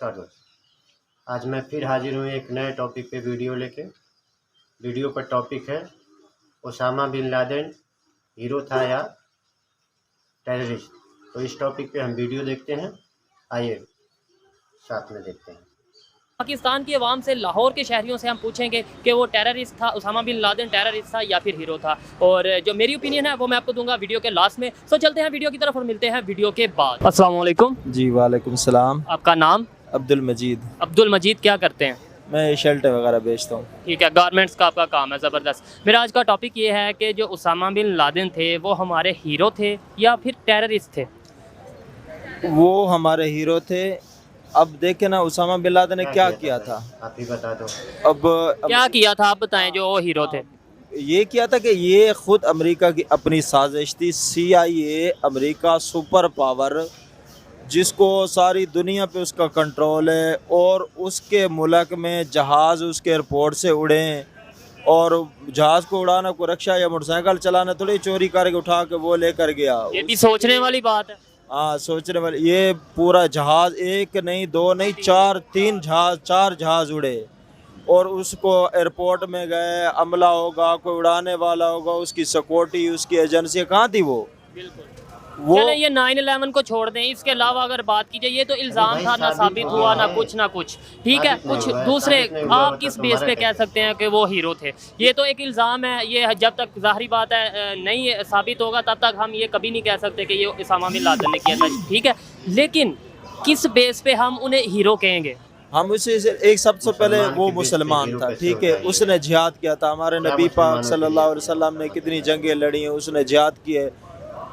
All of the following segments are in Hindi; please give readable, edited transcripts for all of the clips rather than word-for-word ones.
नमस्कार दोस्तों, आज मैं फिर हाजिर हूँ एक नए टॉपिक पे वीडियो लेके। वीडियो पर टॉपिक है ओसामा बिन लादेन हीरो था या टेररिस्ट। तो इस टॉपिक पे हम वीडियो देखते हैं, आइए साथ में देखते हैं। पाकिस्तान की आवाम से, लाहौर के शहरियों से हम पूछेंगे कि वो टेररिस्ट था, ओसामा बिन लादेन टेररिस्ट था या फिर हीरो था। और जो मेरी ओपिनियन है वो मैं आपको दूंगा वीडियो के लास्ट में। सो चलते हैं वीडियो की तरफ और मिलते हैं वीडियो के बाद। अस्सलाम वालेकुम। जी वालेकुम सलाम। आपका नाम? अब्दुल मजीद। अब्दुल मजीद, क्या करते हैं? मैं शर्ट वगैरह बेचता हूँ। ठीक है, गारमेंट्स का आपका काम है, ज़बरदस्त। मेरा आज का टॉपिक ये है कि जो ओसामा बिन लादेन थे वो हमारे हीरो थे या फिर टेररिस्ट थे? वो हमारे हीरो थे। अब देखे ना उसामा बिन लादेन ने क्या किया था, आप ही बता दो। अब क्या किया था आप बताएं जो वो हीरो थे। ये किया था कि ये खुद अमेरिका की अपनी साजिश थी। CIA अमेरिका सुपर पावर जिसको सारी दुनिया पे उसका कंट्रोल है, और उसके मुल्क में जहाज़ उसके एयरपोर्ट से उड़े, और जहाज़ को उड़ाना कोई रक्षा या मोटरसाइकिल चलाना थोड़ी चोरी करके उठा के वो लेकर गया। ये भी सोचने वाली बात है। हाँ, सोचने वाले। ये पूरा जहाज़ एक नहीं दो नहीं चार जहाज़ उड़े, और उसको एयरपोर्ट में गए, अमला होगा, कोई उड़ाने वाला होगा, उसकी सिक्योरिटी, उसकी एजेंसी कहाँ थी वो। बिल्कुल। वो चलें ये 9/11 को छोड़ दें, इसके अलावा अगर बात की जाए, ये तो इल्ज़ाम था, ना साबित हुआ ना कुछ। ठीक है, कुछ दूसरे आप किस बेस पे कह सकते हैं कि वो हीरो थे? ये तो एक इल्ज़ाम है, ये जब तक ज़ाहिरी बात है नहीं साबित होगा तब तक हम ये कभी नहीं कह सकते कि ये ओसामा बिन लादेन ने किया था। ठीक है, लेकिन किस बेस पे हम उन्हें हीरो कहेंगे? हम उसे एक सबसे पहले वो मुसलमान था, ठीक है, उसने जिहाद किया था। हमारे नबी पाक सल्लल्लाहु अलैहि वसल्लम ने कितनी जंगें लड़ी हैं, उसने जिहाद किए,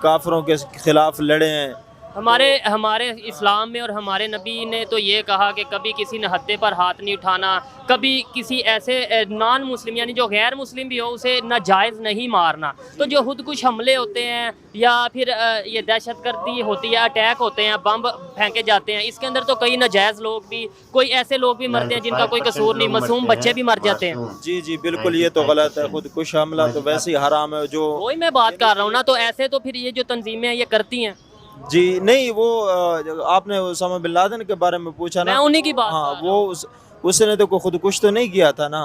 काफिरों के खिलाफ लड़े हैं। हमारे इस्लाम में और हमारे नबी ने तो ये कहा कि कभी किसी नहत्ते पर हाथ नहीं उठाना, कभी किसी ऐसे नॉन मुस्लिम यानी जो गैर मुस्लिम भी हो उसे नाजायज़ नहीं मारना। तो जो खुद कुछ हमले होते हैं या फिर ये दहशतगर्दी होती है, अटैक होते हैं, बम फेंके जाते हैं, इसके अंदर तो कई नाजायज़ लोग भी, कोई ऐसे लोग भी मरते हैं जिनका कोई कसूर नहीं, मासूम बच्चे भी मर जाते हैं। जी जी बिल्कुल, ये तो गलत है। खुद कुछ हमला तो वैसे ही हराम है। जो वही मैं बात कर रहा हूँ ना, तो ऐसे तो फिर ये जो तंजीमें ये करती हैं। जी नहीं, वो आपने ओसामा बिन लादेन के बारे में पूछा ना, मैं उन्हीं की बात। हाँ, वो उसने तो कोई खुद कुछ तो नहीं किया था ना,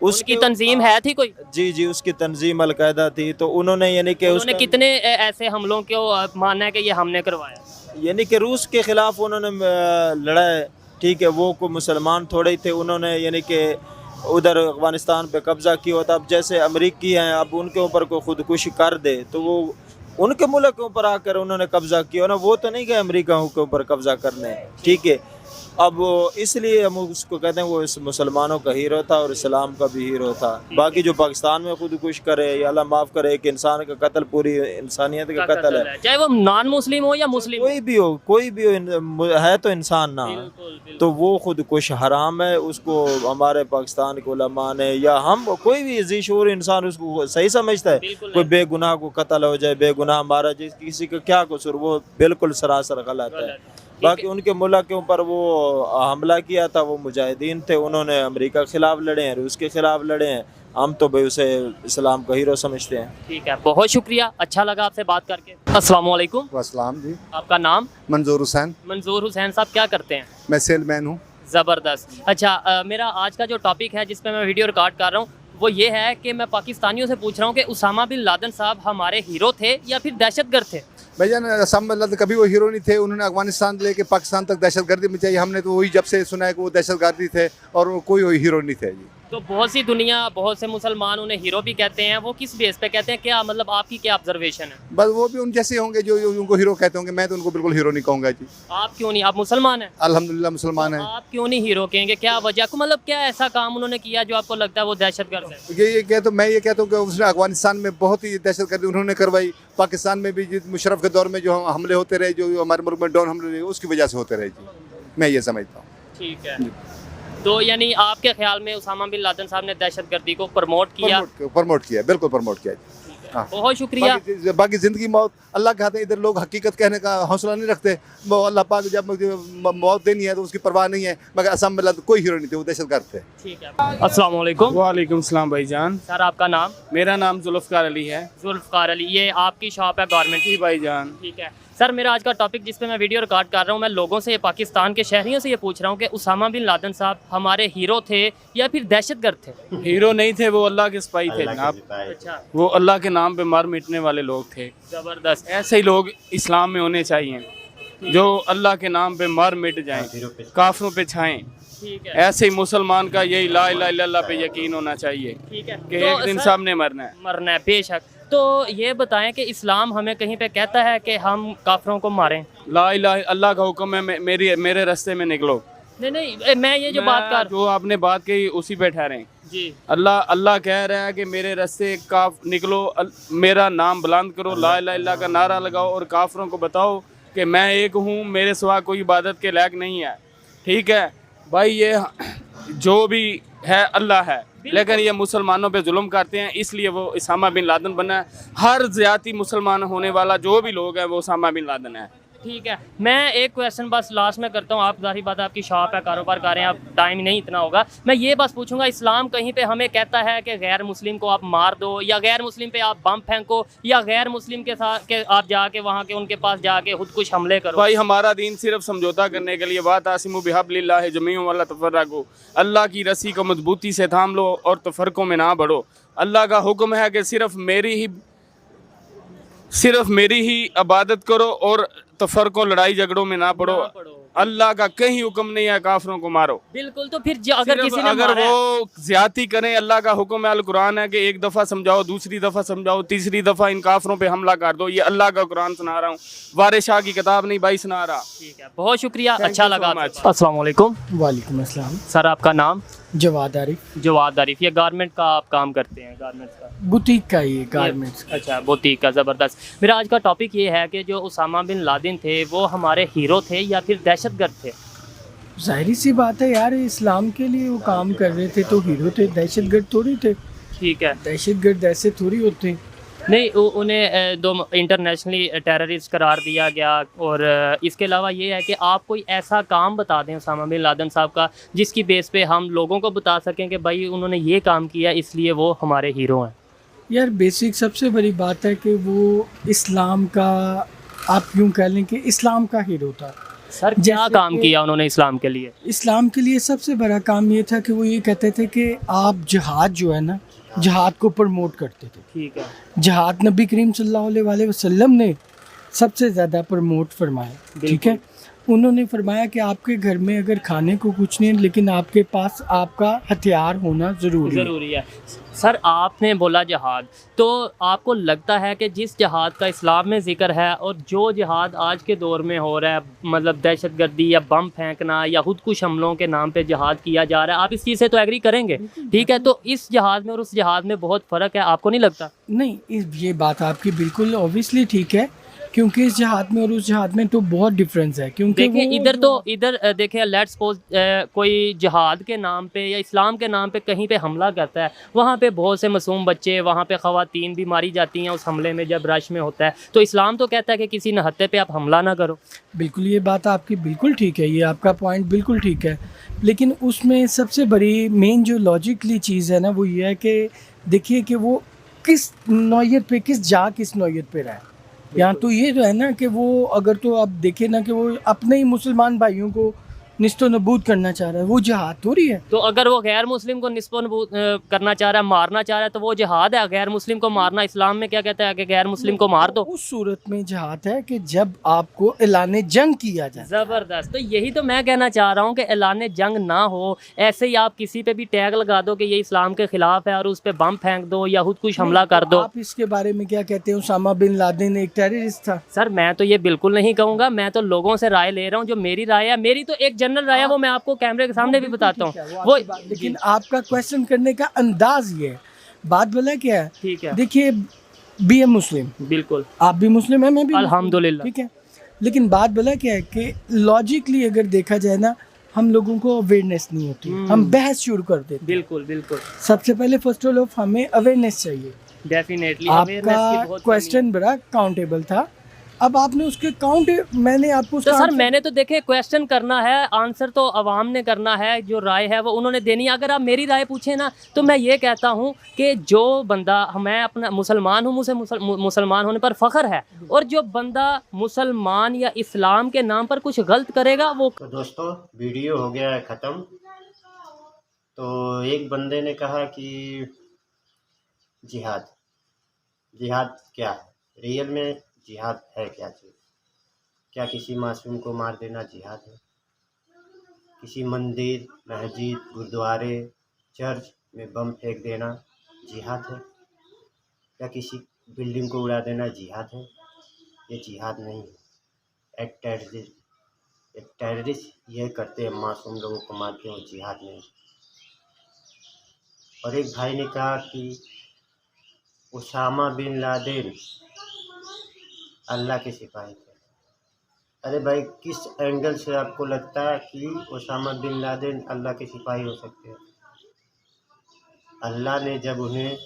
उसकी तंजीम है थी कोई। जी जी, उसकी तंजीम अलकायदा थी। तो उन्होंने यानी कि उन्होंने कितने ऐसे हमलों को माना है कि ये हमने करवाया, यानी कि रूस के खिलाफ उन्होंने लड़ा है। ठीक है, वो कोई मुसलमान थोड़े ही थे। उन्होंने यानी कि उधर अफगानिस्तान पे कब्जा किया होता। अब जैसे अमेरिकी हैं, अब उनके ऊपर कोई खुदकुशी कर दे तो वो उनके मुल्क के ऊपर आकर उन्होंने कब्जा किया ना, वो तो नहीं गए अमेरिका के ऊपर कब्जा करने। ठीक है, अब इसलिए हम उसको कहते हैं वो इस मुसलमानों का हीरो था और इस्लाम का भी हीरो था। बाकी जो पाकिस्तान में खुद कुछ करे या अल्लाह माफ़ करे, एक इंसान का कत्ल पूरी इंसानियत का कत्ल है, चाहे वो नॉन मुस्लिम हो या मुस्लिम, कोई भी हो, है तो इंसान ना। तो वो खुद कुछ हराम है। उसको हमारे पाकिस्तान के उलमा ने या हम कोई भी ज़ीशूर इंसान उसको सही समझता है? कोई बेगुनाह को कत्ल हो जाए, बेगुनाह मारा जाए, किसी का क्या कसूर, वो बिल्कुल सरासर गलत है। बाकी उनके मुल्क के ऊपर वो हमला किया था, वो मुजाहिदीन थे, उन्होंने अमेरिका के खिलाफ लड़े हैं, रूस के खिलाफ लड़े हैं। हम तो भाई उसे इस्लाम का हीरो समझते हैं। ठीक है, बहुत शुक्रिया, अच्छा लगा आपसे बात करके। अस्सलाम वालेकुम। वालेकुम जी। आपका नाम? मंजूर हुसैन। मंजूर हुसैन साहब, क्या करते हैं? मैं सेलमैन हूँ। ज़बरदस्त। अच्छा, मेरा आज का जो टॉपिक है जिस पे मैं वीडियो रिकॉर्ड कर रहा हूँ वो ये है कि मैं पाकिस्तानियों से पूछ रहा हूँ कि ओसामा बिन लादेन साहब हमारे हीरो थे या फिर दहशतगर्द थे? भैया ओसामा बिन लादेन कभी वो हीरो नहीं थे। उन्होंने अफगानिस्तान लेके पाकिस्तान तक दहशतगर्दी मचाई। हमने तो वही जब से सुना है कि वो दहशतगर्दी थे और वो कोई हीरो नहीं थे जी। तो बहुत सी दुनिया, बहुत से मुसलमान उन्हें हीरो भी कहते हैं, वो किस बेस पे कहते हैं, क्या मतलब आपकी क्या ऑब्जर्वेशन है? बस वो भी उन जैसे होंगे जो उनको हीरो कहते होंगे। मैं तो उनको बिल्कुल हीरो नहीं कहूँगा जी। आप क्यों नहीं? आप मुसलमान हैं? अल्हम्दुलिल्लाह मुसलमान है। आप क्यों नहीं हीरो कहेंगे? क्या वजह को, मतलब क्या ऐसा काम उन्होंने किया जो आपको लगता है वो दहशतगर्द है? मैं ये कहता हूँ कि उसने अफगानिस्तान में बहुत ही दहशतगर्दी उन्होंने करवाई। पाकिस्तान में भी मुशर्रफ के दौर में जो हमले होते रहे, जो हमारे मुल्क में ड्रोन हमले, उसकी वजह से होते रहे जी। मैं ये समझता हूँ। ठीक है, तो यानी आपके ख्याल में ओसामा बिन लादेन साहब ने दहशतगर्दी को प्रमोट किया? प्रमोट किया, बिल्कुल प्रमोट किया। हाँ। बहुत शुक्रिया। बाकी ज़िंदगी मौत अल्लाह के हाथ है। इधर लोग हकीकत कहने का हौसला नहीं रखते। वो अल्लाह पाक जब मौत देनी है तो उसकी परवाह नहीं है। मगर ओसामा बिन लादेन कोई हीरो नहीं थे, वो दहशतगर्द थे। ठीक है, अस्सलाम वालेकुम। वालेकुम सलाम भाईजान। सर आपका नाम? मेरा नाम जुल्फ़कार अली है। जुल्फ़कार अली, ये आपकी शॉप है गारमेंट की? भाईजान। ठीक है, सर मेरा आज का टॉपिक जिस पे मैं वीडियो रिकॉर्ड कर रहा हूँ, मैं लोगों से, पाकिस्तान के शहरियों से ये पूछ रहा हूँ कि उसामा बिन लादेन साहब हमारे हीरो थे या फिर दहशतगर्द थे? हीरो नहीं थे, वो अल्लाह के सिपाही थे अल्लाह जनाब। के सिपाही। अच्छा, वो अल्लाह के नाम पे मार मिटने वाले लोग थे। ज़बरदस्त। ऐसे ही लोग इस्लाम में होने चाहिए जो अल्लाह के नाम पे मार मिट जाएं, काफिरों पे काफरों पे छाएं। ठीक है, ऐसे ही मुसलमान का यही ला इलाहा इल्लल्लाह पे यकीन होना चाहिए ठीक है। कि तो एक दिन सर, सामने मरना है। मरना है, बेशक। तो ये बताएं कि इस्लाम हमें कहीं पे कहता है कि हम काफरों को मारें? ला इलाहा अल्लाह का हुक्म है, मेरे रास्ते में निकलो। नहीं नहीं, मैं ये जो बात कर जो आपने बात कही उसी पे ठहरें। जी, अल्लाह कह रहा है कि मेरे रास्ते का निकलो, मेरा नाम बुलंद करो, ला इलाहा इल्लल्लाह का नारा लगाओ और काफरों को बताओ कि मैं एक हूँ, मेरे सिवा कोई इबादत के लायक नहीं है। ठीक है भाई, ये जो भी है अल्लाह है, लेकिन ये मुसलमानों पे जुल्म करते हैं, इसलिए वो उसामा बिन लादेन बना है। हर ज़्यादती मुसलमान होने वाला जो भी लोग हैं वो उसामा बिन लादेन है। ठीक है। मैं एक क्वेश्चन बस लास्ट में करता हूँ। आप जाहिर बात है आपकी शॉप है, कारोबार कर रहे हैं, आप टाइम नहीं इतना होगा। मैं ये बस पूछूंगा, इस्लाम कहीं पे हमें कहता है कि गैर मुस्लिम को आप मार दो, या गैर मुस्लिम पे आप बम फेंको, या गैर मुस्लिम के साथ के आप जाके वहाँ के उनके पास जाके खुद कुछ हमले करो? भाई हमारा दीन सिर्फ समझौता करने के लिए बात आसिमु बिहब्लिल्लाहि जमीउन वला तफर्रकू, अल्लाह की रस्सी को मजबूती से थाम लो और तफरकों में ना बढ़ो। अल्लाह का हुक्म है कि सिर्फ मेरी ही इबादत करो और तफरकों लड़ाई झगड़ों में ना पड़ो। अल्लाह का कहीं हुक्म नहीं है काफरों को मारो। बिल्कुल। तो फिर अगर किसी ने अगर मारा है, वो ज्यादती करें, अल्लाह का हुक्म है, अल कुरान है कि एक दफ़ा समझाओ, दूसरी दफ़ा समझाओ, तीसरी दफ़ा इन काफरों पे हमला कर दो। ये अल्लाह का कुरान सुना रहा हूँ, वारिस शाह की किताब नहीं भाई सुना रहा। ठीक है, बहुत शुक्रिया, Thank अच्छा you so लगा। much. अस्सलाम वालेकुम। वालेकुम अस्सलाम। सर आपका नाम? जवाद आरिफ। जवाद आरिफ। ये गारमेंट का आप काम करते हैं? गारमेंट्स का बुटीक का ये गारमेंट्स का। अच्छा, बुटीक का, ज़बरदस्त। मेरा आज का टॉपिक ये है कि जो उसामा बिन लादेन थे वो हमारे हीरो थे या फिर दहशतगर्द थे? जाहिर सी बात है यार, इस्लाम के लिए वो काम कर रहे थे तो हीरो थे, दहशतगर्द थोड़ी थे। ठीक है। दहशतगर्द ऐसे थोड़ी होते। नहीं, उन्हें दो इंटरनेशनली टेररिस्ट करार दिया गया। और इसके अलावा ये है कि आप कोई ऐसा काम बता दें उसामा बिन लादेन साहब का जिसकी बेस पे हम लोगों को बता सकें कि भाई उन्होंने ये काम किया इसलिए वो हमारे हीरो हैं। यार बेसिक सबसे बड़ी बात है कि वो इस्लाम का, आप यूँ कह लें कि इस्लाम का हीरो था। सर क्या जैसे काम कि- किया उन्होंने इस्लाम के लिए? इस्लाम के लिए सबसे बड़ा काम ये था कि वो ये कहते थे कि आप जिहाद जो है ना, जिहाद को प्रमोट करते थे। ठीक है। जिहाद नबी करीम सल्लल्लाहु अलैहि वसल्लम ने सबसे ज़्यादा प्रमोट फरमाया। ठीक है, उन्होंने फरमाया कि आपके घर में अगर खाने को कुछ नहीं है लेकिन आपके पास आपका हथियार होना ज़रूरी है। सर आपने बोला जहाद, तो आपको लगता है कि जिस जहाद का इस्लाम में जिक्र है और जो जहाद आज के दौर में हो रहा है, मतलब दहशतगर्दी या बम फेंकना या खुदकुश हमलों के नाम पे जहाद किया जा रहा है, आप इस चीज़ से तो एग्री करेंगे? ठीक है, तो इस जहाद में और उस जहाद में बहुत फ़र्क है, आपको नहीं लगता? नहीं, ये बात आपकी बिल्कुल ऑब्वियसली ठीक है, क्योंकि इस जहाद में और उस जहाद में तो बहुत डिफरेंस है। क्योंकि देखिए इधर देखिए, लेट्स सपोज कोई जहाद के नाम पे या इस्लाम के नाम पे कहीं पे हमला करता है, वहाँ पे बहुत से मासूम बच्चे, वहाँ पे ख़वातीन भी मारी जाती हैं उस हमले में जब रश में होता है। तो इस्लाम तो कहता है कि किसी नहत्ते पे आप हमला ना करो। बिल्कुल, ये बात आपकी बिल्कुल ठीक है, ये आपका पॉइंट बिल्कुल ठीक है, लेकिन उसमें सबसे बड़ी मेन जो लॉजिकली चीज़ है ना वो ये है कि देखिए कि वो किस नौयत पे, किस नौयत पे रहा है। यहाँ तो ये जो है ना कि वो अगर तो आप देखें ना कि वो अपने ही मुसलमान भाइयों को निस्तो नबूद करना चाह रहा है, वो जहाद थोड़ी है। तो अगर वो गैर मुस्लिम को निस्बत नबूद करना चाह रहा है, मारना चाह रहा है, तो वो जिहाद है। गैर मुस्लिम को मारना इस्लाम में क्या कहता है कि गैर मुस्लिम को मार दो? उस सूरत में जहाद है कि जब आपको ऐलान जंग किया जाए। ज़बरदस्त। तो यही तो मैं कहना चाह रहा हूँ कि ऐलान जंग ना हो, ऐसे ही आप किसी पे भी टैग लगा दो कि ये इस्लाम के खिलाफ है और उस पर बम फेंक दो या खुद कुछ हमला कर दो। आप इसके बारे में क्या कहते हैं? उसामा बिन लादेन एक टेररिस्ट था। सर मैं तो ये बिल्कुल नहीं कहूँगा, मैं तो लोगों से राय ले रहा हूँ। जो मेरी राय है, मेरी तो एक जनरल राय है, वो मैं आपको कैमरे के सामने भी बताता हूँ। वो लेकिन आपका क्वेश्चन करने का अंदाज ये है, बात बोला क्या है? ठीक है, देखिए, बी ए मुस्लिम, बिल्कुल, आप भी मुस्लिम है, मैं भी अल्हम्दुलिल्लाह। ठीक है, लेकिन बात बोला क्या है कि लॉजिकली अगर देखा जाए ना, हम लोगों को अवेयरनेस नहीं होती, हम बहस शुरू कर देते हैं। बिल्कुल बिल्कुल, सबसे पहले फर्स्ट ऑफ ऑल हमें अवेयरनेस चाहिए। डेफिनेटली आपका क्वेश्चन बड़ा काउंटेबल था, अब आपने उसके काउंट, मैंने आपको तो उसका सर answer- मैंने तो देखे क्वेश्चन करना है, आंसर तो आवाम ने करना है, जो राय है वो उन्होंने देनी है। अगर आप मेरी राय पूछे ना तो मैं ये कहता हूँ कि जो बंदा, मैं अपना मुसलमान हूँ, मुझे मुसलमान होने पर फ़ख्र है, और जो बंदा मुसलमान या इस्लाम के नाम पर कुछ गलत करेगा वो। तो दोस्तों वीडियो हो गया है ख़त्म। तो एक बंदे ने कहा कि जिहाद, जिहाद क्या है, रियल में जिहाद है क्या चीज़? क्या किसी मासूम को मार देना जिहाद है? किसी मंदिर, मस्जिद, गुरुद्वारे, चर्च में बम फेंक देना जिहाद है? क्या किसी बिल्डिंग को उड़ा देना जिहाद है? ये जिहाद नहीं है, एक टेररिस्ट, एक टेररिस्ट ये करते हैं, मासूम लोगों को मारते हैं, वो जिहाद नहीं। और एक भाई ने कहा कि उसामा बिन लादेन अल्लाह के सिपाही थे। अरे भाई, किस एंगल से आपको लगता है कि उसामा बिन लादेन अल्लाह के सिपाही हो सकते हैं? अल्लाह ने जब उन्हें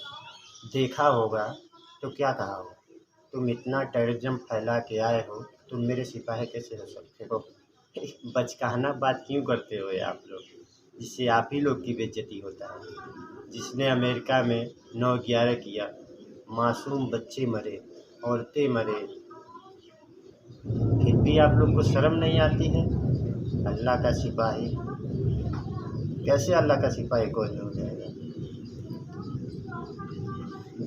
देखा होगा तो क्या कहा होगा, तुम इतना टेररिज्म फैला के आए हो, तुम मेरे सिपाही कैसे हो सकते हो? बचकाना बात क्यों करते हो आप लोग, जिससे आप ही लोग की बेइज्जती होता है। जिसने अमेरिका में 9/11 किया, मासूम बच्चे मरे, औरतें मरे, फिर भी आप लोग को शर्म नहीं आती है? अल्लाह का सिपाही कैसे अल्लाह का सिपाही कोई हो जाएगा?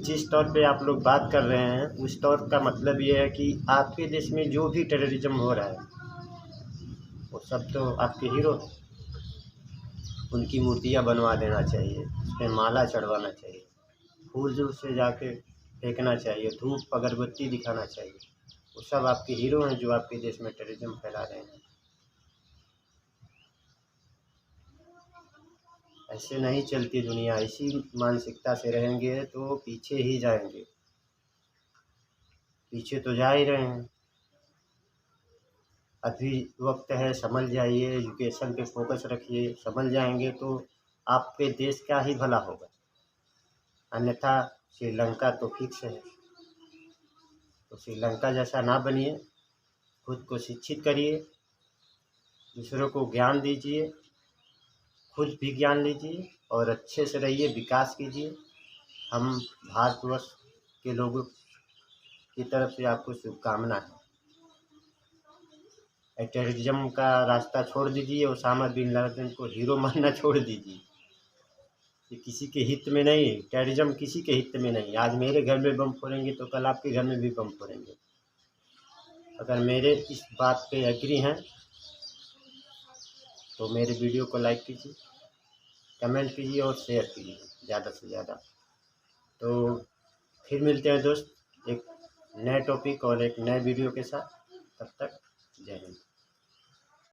जिस तौर पे आप लोग बात कर रहे हैं उस तौर का मतलब ये है कि आपके देश में जो भी टेररिज्म हो रहा है वो सब तो आपके हीरो हैं। उनकी मूर्तियाँ बनवा देना चाहिए, उस पर माला चढ़वाना चाहिए, फूल जो से जाके फेंकना चाहिए, धूप अगरबत्ती दिखाना चाहिए। वो सब आपके हीरो हैं जो आपके देश में टेररिज्म फैला रहे हैं। ऐसे नहीं चलती दुनिया। इसी मानसिकता से रहेंगे तो पीछे ही जाएंगे, पीछे तो जा ही रहे हैं। अभी वक्त है, समझ जाइए, एजुकेशन पे फोकस रखिए, समझ जाएंगे तो आपके देश का ही भला होगा। अन्यथा श्रीलंका तो फिक्स है। तो श्रीलंका जैसा ना बनिए, खुद को शिक्षित करिए, दूसरों को ज्ञान दीजिए, खुद भी ज्ञान लीजिए और अच्छे से रहिए, विकास कीजिए। हम भारतवर्ष के लोगों की तरफ से आपको शुभकामना है। टेररिज्म का रास्ता छोड़ दीजिए, ओसामा बिन लादेन को हीरो मानना छोड़ दीजिए। ये किसी के हित में नहीं है, टेररिज्म किसी के हित में नहीं। आज मेरे घर में बम फोड़ेंगे तो कल आपके घर में भी बम फोड़ेंगे। अगर मेरे इस बात पे एग्री हैं तो मेरे वीडियो को लाइक कीजिए, कमेंट कीजिए और शेयर कीजिए ज़्यादा से ज़्यादा। तो फिर मिलते हैं दोस्त एक नए टॉपिक और एक नए वीडियो के साथ। तब तक जय हिंद।